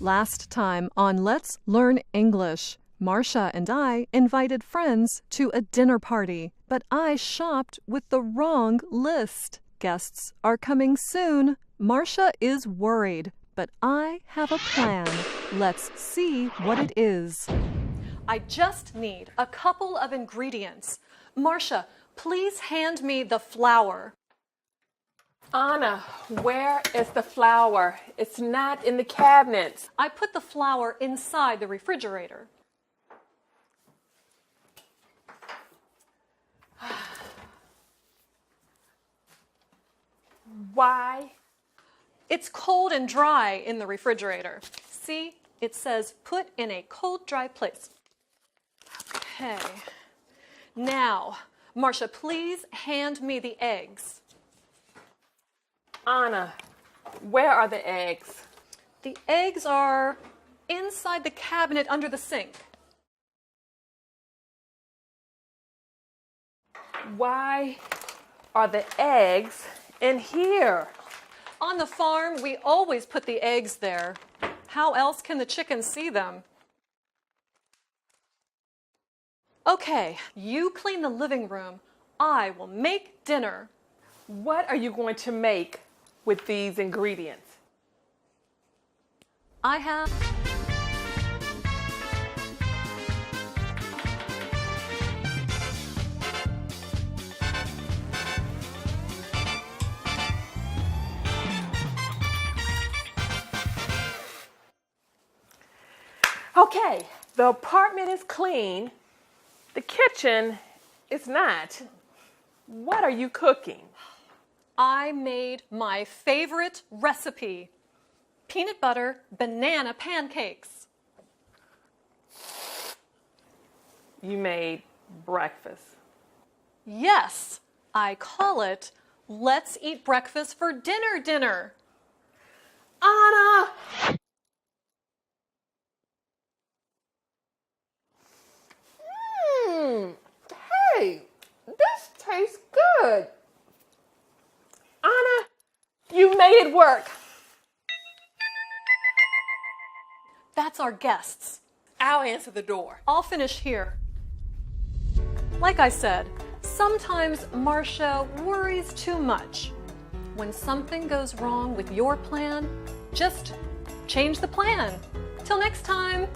Last time on Let's Learn English, Marcia and I invited friends to a dinner party, but I shopped with the wrong list. Guests are coming soon. Marcia is worried, but I have a plan. Let's see what it is. I just need a couple of ingredients. Marcia, please hand me the flour. Anna, where is the flour? It's not in the cabinets. I put the flour inside the refrigerator. Why? It's cold and dry in the refrigerator. See, it says put in a cold, dry place. Okay. Now, Marcia, please hand me the eggs. Anna, where are the eggs? The eggs are inside the cabinet under the sink. Why are the eggs in here? On the farm, we always put the eggs there. How else can the chickens see them? Okay, you clean the living room. I will make dinner. What are you going to make with these ingredients? I have... Okay, the apartment is clean. The kitchen is not. What are you cooking? I made my favorite recipe, peanut butter banana pancakes. You made breakfast. Yes, I call it Let's Eat Breakfast for Dinner. Anna! Hey, this tastes good. Anna, you made it work. That's our guests. I'll answer the door. I'll finish here. Like I said, sometimes Marcia worries too much. When something goes wrong with your plan, just change the plan. Till next time.